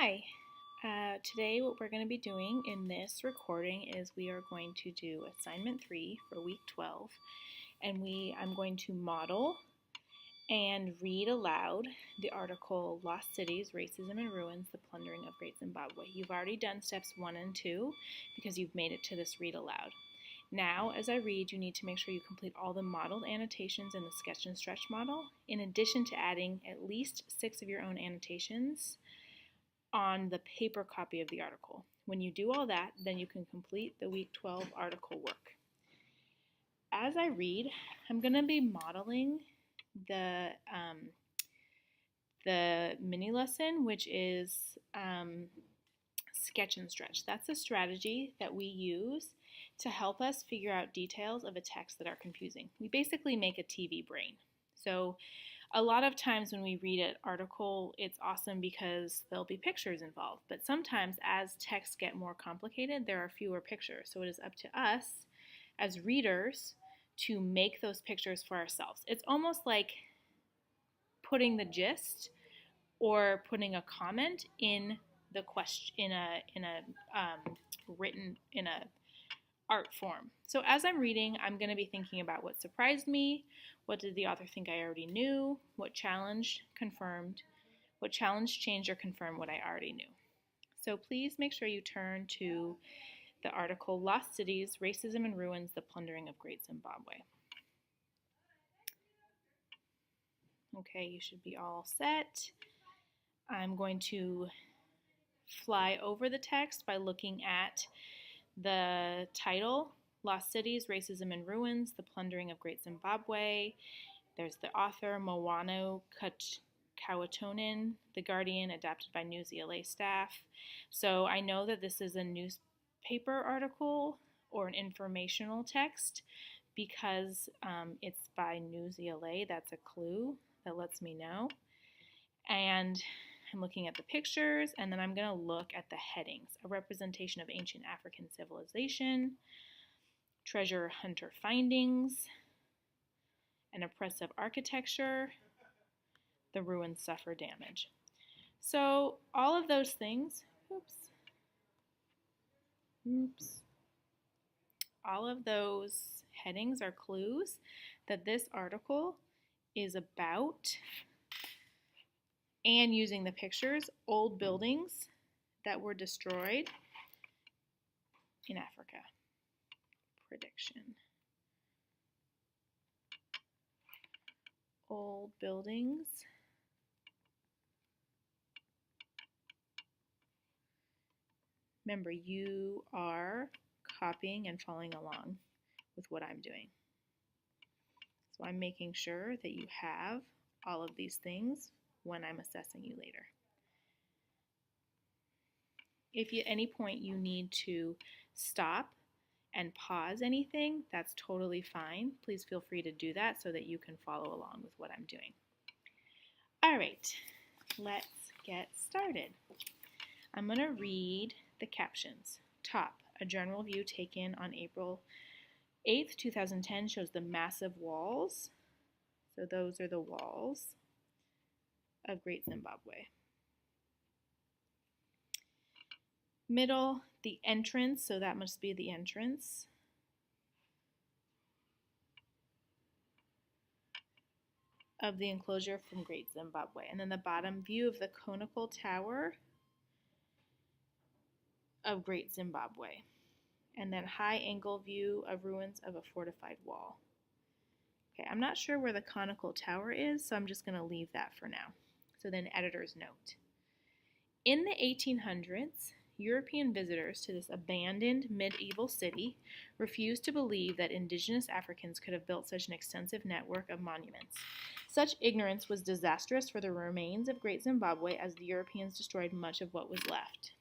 Hi, today what we're going to be doing in this recording is we are going to do assignment 3 for week 12, and I'm going to model and read aloud the article Lost Cities, Racism and Ruins, The Plundering of Great Zimbabwe. You've already done steps 1 and 2 because you've made it to this read aloud. Now, as I read, you need to make sure you complete all the modeled annotations in the sketch and stretch model, in addition to adding at least 6 of your own annotations on the paper copy of the article. When you do all that, then you can complete the week 12 article work. As I read, I'm going to be modeling the mini lesson, which is sketch and stretch. That's a strategy that we use to help us figure out details of a text that are confusing. We basically make a TV brain. So a lot of times when we read an article, it's awesome because there'll be pictures involved. But sometimes as texts get more complicated, there are fewer pictures. So it is up to us as readers to make those pictures for ourselves. It's almost like putting the gist or putting a comment in the question in a written in a art form. So as I'm reading, I'm going to be thinking about what surprised me, what did the author think I already knew, what challenge changed or confirmed what I already knew. So please make sure you turn to the article Lost Cities, Racism and Ruins, The Plundering of Great Zimbabwe. Okay, you should be all set. I'm going to fly over the text by looking at the title, Lost Cities, Racism and Ruins, The Plundering of Great Zimbabwe. There's the author, Moano Kawatonen, The Guardian, adapted by News ELA staff. So I know that this is a newspaper article or an informational text because it's by News ELA. That's a clue that lets me know. And I'm looking at the pictures, and then I'm going to look at the headings. A representation of ancient African civilization, treasure hunter findings, an oppressive architecture, the ruins suffer damage. So all of those things, all of those headings are clues that this article is about, and using the pictures, old buildings that were destroyed in Africa. Prediction. Old buildings Remember, you are copying and following along with what I'm doing. So I'm making sure that you have all of these things when I'm assessing you later. If at any point you need to stop and pause anything, that's totally fine. Please feel free to do that so that you can follow along with what I'm doing. All right, let's get started. I'm going to read the captions. Top, a general view taken on April 8th, 2010 shows the massive walls. So those are the walls of Great Zimbabwe. Middle, the entrance, so that must be the entrance. Of the enclosure from Great Zimbabwe. And then the bottom view of the conical tower of Great Zimbabwe. And then high angle view of ruins of a fortified wall. Okay, I'm not sure where the conical tower is, so I'm just going to leave that for now. So then editor's note. In the 1800s, European visitors to this abandoned medieval city refused to believe that indigenous Africans could have built such an extensive network of monuments. Such ignorance was disastrous for the remains of Great Zimbabwe as the Europeans destroyed much of what was left.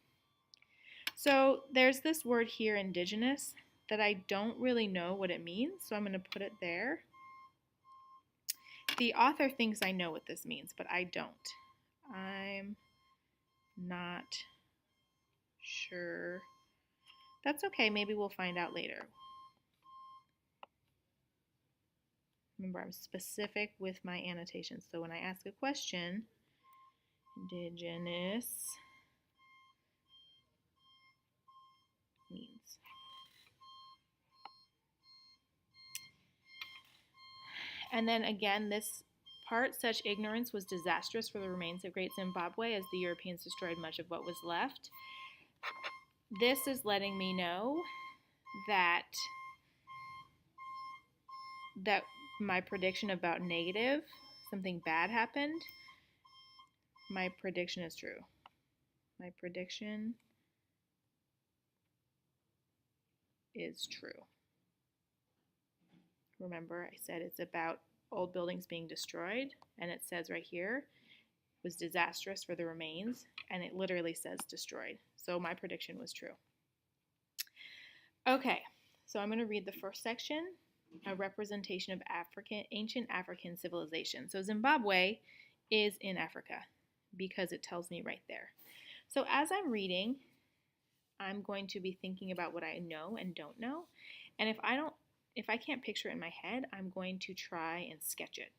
So there's this word here, indigenous, that I don't really know what it means, so I'm going to put it there. The author thinks I know what this means, but I don't. I'm not sure. That's okay, maybe we'll find out later. Remember, I'm specific with my annotations. So when I ask a question, indigenous And then again, this part, such ignorance was disastrous for the remains of Great Zimbabwe as the Europeans destroyed much of what was left. This is letting me know that my prediction about negative, something bad happened, my prediction is true. My prediction is true. Remember, I said it's about old buildings being destroyed, and it says right here, was disastrous for the remains, and it literally says destroyed. So my prediction was true. Okay, so I'm going to read the first section, a representation of ancient African civilization. So Zimbabwe is in Africa because it tells me right there. So as I'm reading, I'm going to be thinking about what I know and don't know. And if I can't picture it in my head, I'm going to try and sketch it.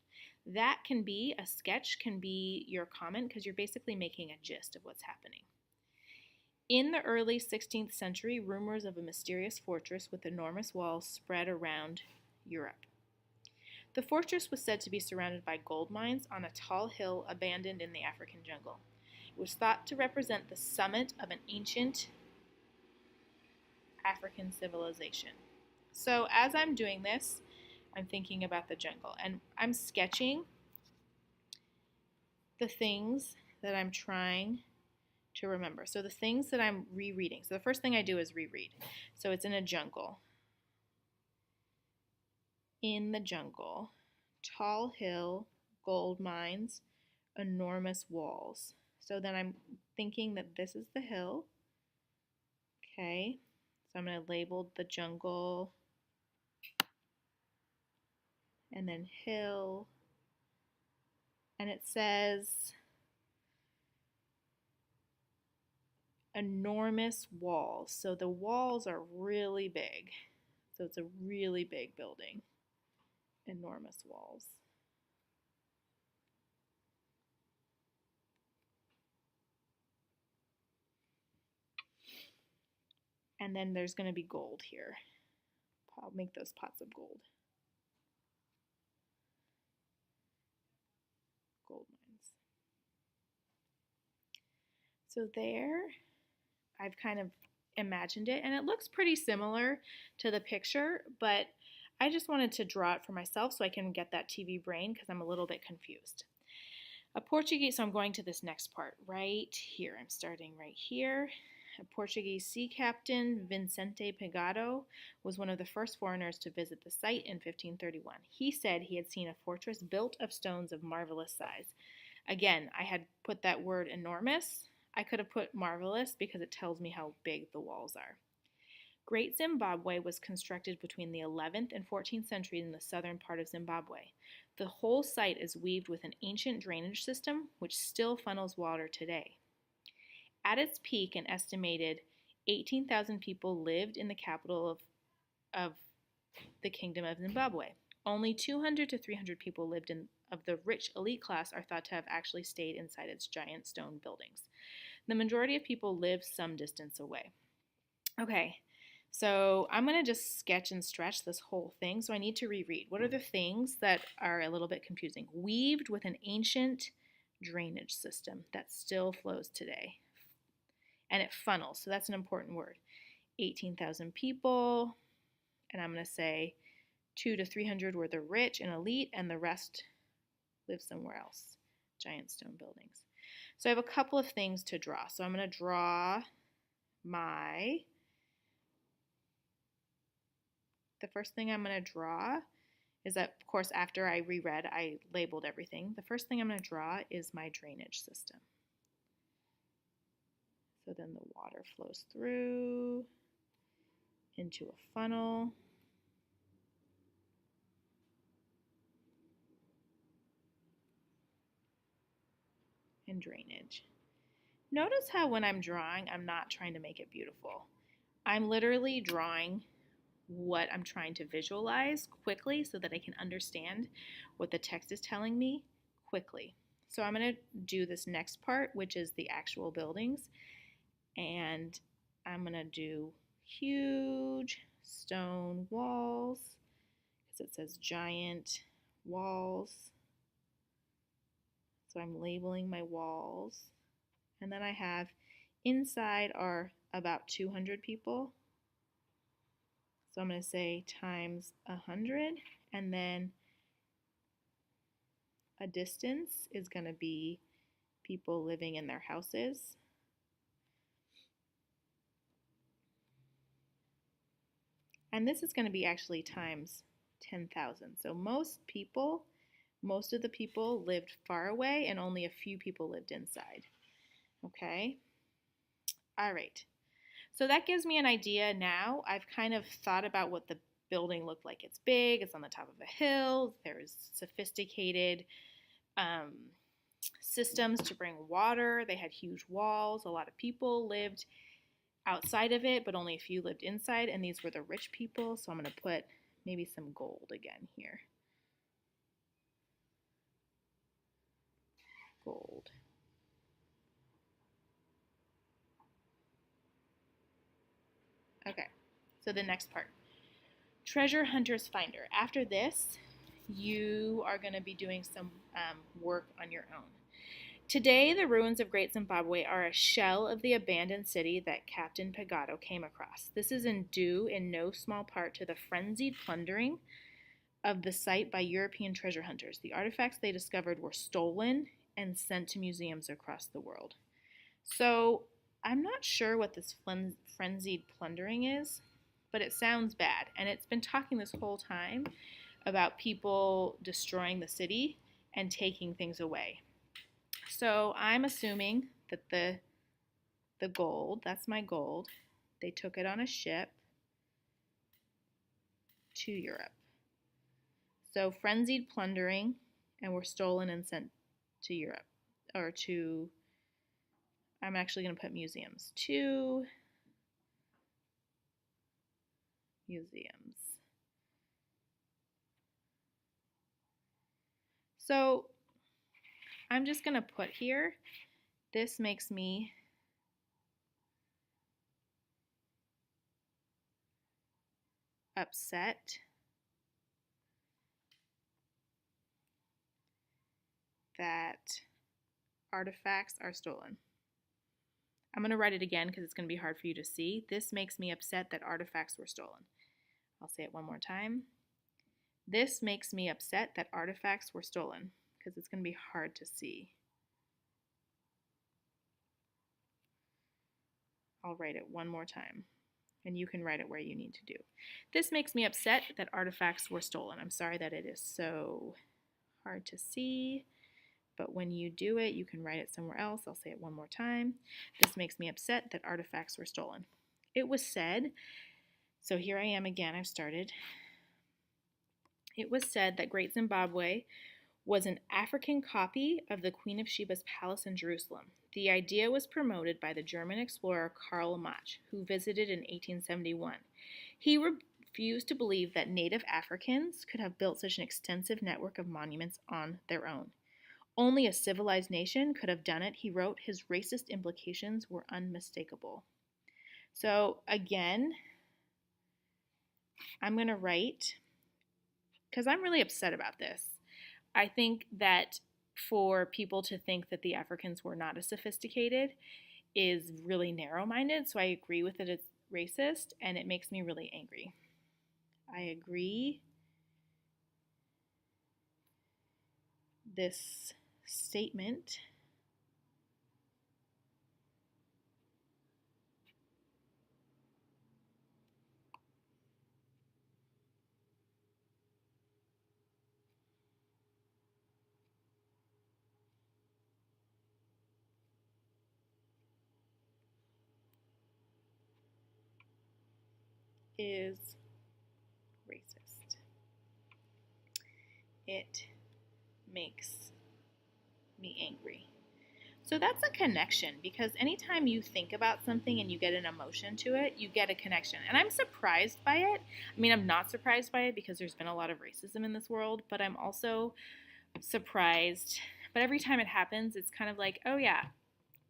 That can be, a sketch can be your comment because you're basically making a gist of what's happening. In the early 16th century, rumors of a mysterious fortress with enormous walls spread around Europe. The fortress was said to be surrounded by gold mines on a tall hill abandoned in the African jungle. It was thought to represent the summit of an ancient African civilization. So as I'm doing this, I'm thinking about the jungle, and I'm sketching the things that I'm trying to remember. So the things that I'm rereading. So the first thing I do is reread. So it's in a jungle. In the jungle, tall hill, gold mines, enormous walls. So then I'm thinking that this is the hill. Okay, so I'm going to label the jungle and then hill. And it says enormous walls. So the walls are really big. So it's a really big building. Enormous walls. And then there's going to be gold here. I'll make those pots of gold. Gold mines. So there, I've kind of imagined it, and it looks pretty similar to the picture, but I just wanted to draw it for myself so I can get that TV brain because I'm a little bit confused. A Portuguese, so I'm going to this next part right here. I'm starting right here. A Portuguese sea captain, Vicente Pegado, was one of the first foreigners to visit the site in 1531. He said he had seen a fortress built of stones of marvelous size. Again, I had put that word enormous. I could have put marvelous because it tells me how big the walls are. Great Zimbabwe was constructed between the 11th and 14th centuries in the southern part of Zimbabwe. The whole site is weaved with an ancient drainage system which still funnels water today. At its peak, an estimated 18,000 people lived in the capital of the Kingdom of Zimbabwe. Only 200 to 300 people lived of the rich elite class are thought to have actually stayed inside its giant stone buildings. The majority of people live some distance away. Okay, so I'm going to just sketch and stretch this whole thing, so I need to reread. What are the things that are a little bit confusing? Weaved with an ancient drainage system that still flows today. And it funnels, so that's an important word. 18,000 people, and I'm going to say 200 to 300 were the rich and elite, and the rest live somewhere else. Giant stone buildings. So I have a couple of things to draw. So I'm going to draw the first thing I'm going to draw is that, of course, after I reread, I labeled everything. The first thing I'm going to draw is my drainage system. So then the water flows through into a funnel. And drainage. Notice how when I'm drawing, I'm not trying to make it beautiful. I'm literally drawing what I'm trying to visualize quickly so that I can understand what the text is telling me quickly. So I'm going to do this next part, which is the actual buildings. And I'm going to do huge stone walls because it says giant walls. So I'm labeling my walls. And then I have inside are about 200 people. So I'm going to say times 100, and then a distance is going to be people living in their houses. And this is going to be actually times 10,000. So most of the people lived far away and only a few people lived inside. Okay? All right. So that gives me an idea now. I've kind of thought about what the building looked like. It's big, it's on the top of a hill, there's sophisticated systems to bring water, they had huge walls, a lot of people lived outside of it, but only a few lived inside, and these were the rich people, so I'm going to put maybe some gold again here. Gold. Okay, so the next part. Treasure Hunter's Finder. After this, you are going to be doing some work on your own. Today, the ruins of Great Zimbabwe are a shell of the abandoned city that Captain Pagotto came across. This is due in no small part to the frenzied plundering of the site by European treasure hunters. The artifacts they discovered were stolen and sent to museums across the world. So, I'm not sure what this frenzied plundering is, but it sounds bad. And it's been talking this whole time about people destroying the city and taking things away. So I'm assuming that the gold, that's my gold, they took it on a ship to Europe. So frenzied plundering and were stolen and sent to Europe, or to, I'm actually going to put museums, to museums. So I'm just going to put here, this makes me upset that artifacts are stolen. I'm going to write it again because it's going to be hard for you to see. This makes me upset that artifacts were stolen. I'll say it one more time. This makes me upset that artifacts were stolen because it's going to be hard to see. I'll write it one more time, and you can write it where you need to do. This makes me upset that artifacts were stolen. I'm sorry that it is so hard to see, but when you do it, you can write it somewhere else. I'll say it one more time. This makes me upset that artifacts were stolen. It was said, so here I am again, I've started. It was said that Great Zimbabwe was an African copy of the Queen of Sheba's palace in Jerusalem. The idea was promoted by the German explorer Karl Mach, who visited in 1871. He refused to believe that native Africans could have built such an extensive network of monuments on their own. Only a civilized nation could have done it, he wrote. His racist implications were unmistakable. So again, I'm going to write, because I'm really upset about this. I think that for people to think that the Africans were not as sophisticated is really narrow-minded, so I agree with it, it's racist, and it makes me really angry. I agree. This statement is racist. It makes me angry. So that's a connection, because anytime you think about something and you get an emotion to it, you get a connection. And I'm surprised by it. I mean, I'm not surprised by it because there's been a lot of racism in this world, but I'm also surprised. But every time it happens, it's kind of like, oh yeah,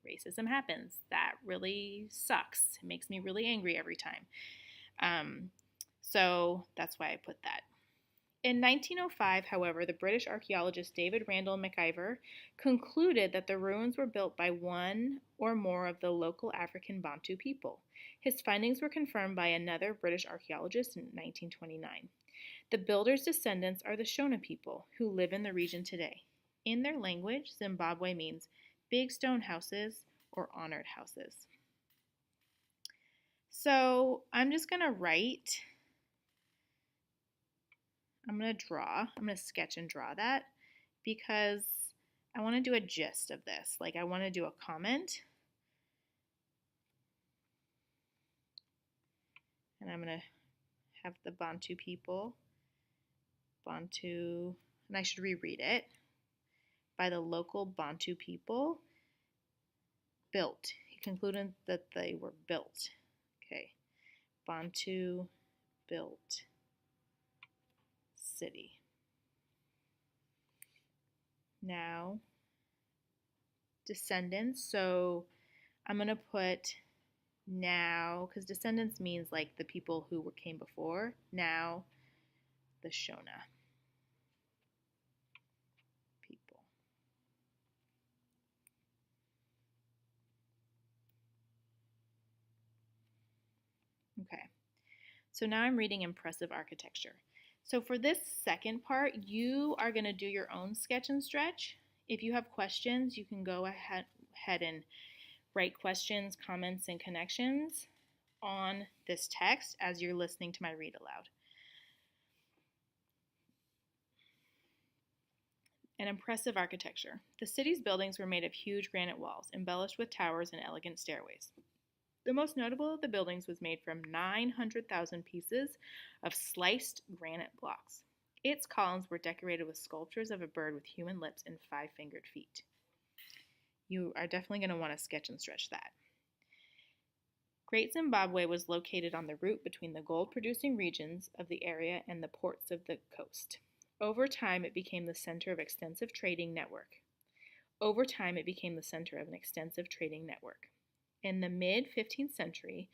racism happens. That really sucks. It makes me really angry every time. So that's why I put that. In 1905, however, the British archaeologist David Randall McIver concluded that the ruins were built by one or more of the local African Bantu people. His findings were confirmed by another British archaeologist in 1929. The builders' descendants are the Shona people, who live in the region today. In their language, Zimbabwe means big stone houses or honored houses. So I'm just going to write, I'm going to sketch and draw that because I want to do a gist of this. Like I want to do a comment. And I'm going to have the Bantu people, Bantu, and I should reread it, by the local Bantu people, built. He concluded that they were built. Okay, Bantu built city. Now, descendants, so I'm going to put now, because descendants means like the people who came before, now the Shona people. Okay, so now I'm reading impressive architecture. So for this second part, you are going to do your own sketch and stretch. If you have questions, you can go ahead and write questions, comments, and connections on this text as you're listening to my read aloud. An impressive architecture. The city's buildings were made of huge granite walls, embellished with towers and elegant stairways. The most notable of the buildings was made from 900,000 pieces of sliced granite blocks. Its columns were decorated with sculptures of a bird with human lips and 5-fingered feet. You are definitely going to want to sketch and stretch that. Great Zimbabwe was located on the route between the gold-producing regions of the area and the ports of the coast. Over time, it became the center of an extensive trading network. In the mid-15th century,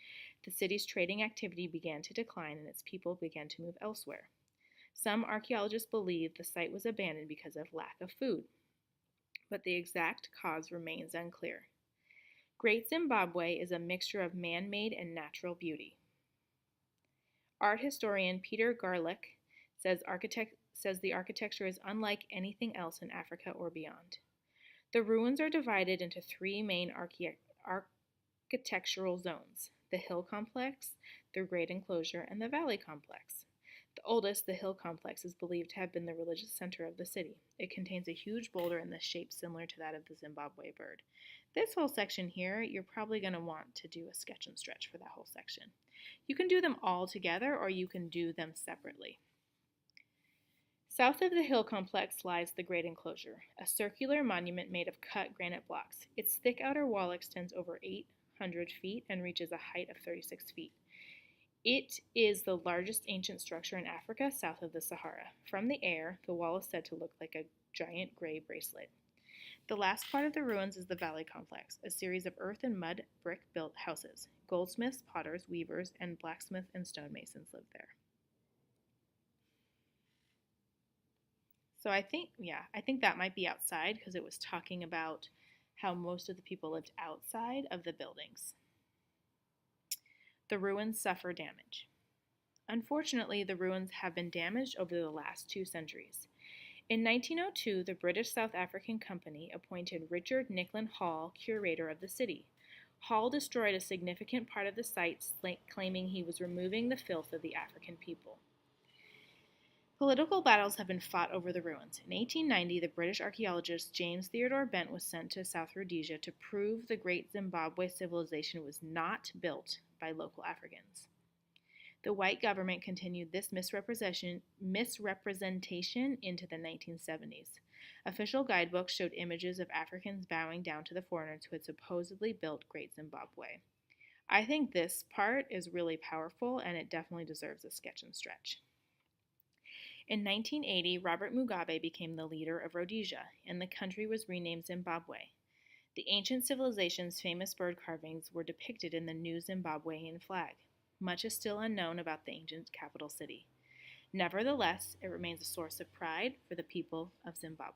the city's trading activity began to decline and its people began to move elsewhere. Some archaeologists believe the site was abandoned because of lack of food, but the exact cause remains unclear. Great Zimbabwe is a mixture of man-made and natural beauty. Art historian Peter Garlick says the architecture is unlike anything else in Africa or beyond. The ruins are divided into 3 main architectural zones: the hill complex, the great enclosure, and the valley complex. The oldest, the hill complex, is believed to have been the religious center of the city. It contains a huge boulder in the shape similar to that of the Zimbabwe bird. This whole section here, you're probably going to want to do a sketch and stretch for that whole section. You can do them all together or you can do them separately. South of the hill complex lies the great enclosure, a circular monument made of cut granite blocks. Its thick outer wall extends over 800 feet and reaches a height of 36 feet. It is the largest ancient structure in Africa south of the Sahara. From the air, the wall is said to look like a giant gray bracelet. The last part of the ruins is the valley complex, a series of earth and mud brick built houses. Goldsmiths, potters, weavers, and blacksmiths and stonemasons live there. So I think that might be outside because it was talking about how most of the people lived outside of the buildings. The ruins suffer damage. Unfortunately, the ruins have been damaged over the last 2 centuries. In 1902, the British South African Company appointed Richard Nicklin Hall curator of the city. Hall destroyed a significant part of the site, claiming he was removing the filth of the African people. Political battles have been fought over the ruins. In 1890, the British archaeologist James Theodore Bent was sent to South Rhodesia to prove the great Zimbabwe civilization was not built by local Africans. The white government continued this misrepresentation into the 1970s. Official guidebooks showed images of Africans bowing down to the foreigners who had supposedly built Great Zimbabwe. I think this part is really powerful and it definitely deserves a sketch and stretch. In 1980, Robert Mugabe became the leader of Rhodesia, and the country was renamed Zimbabwe. The ancient civilization's famous bird carvings were depicted in the new Zimbabwean flag. Much is still unknown about the ancient capital city. Nevertheless, it remains a source of pride for the people of Zimbabwe.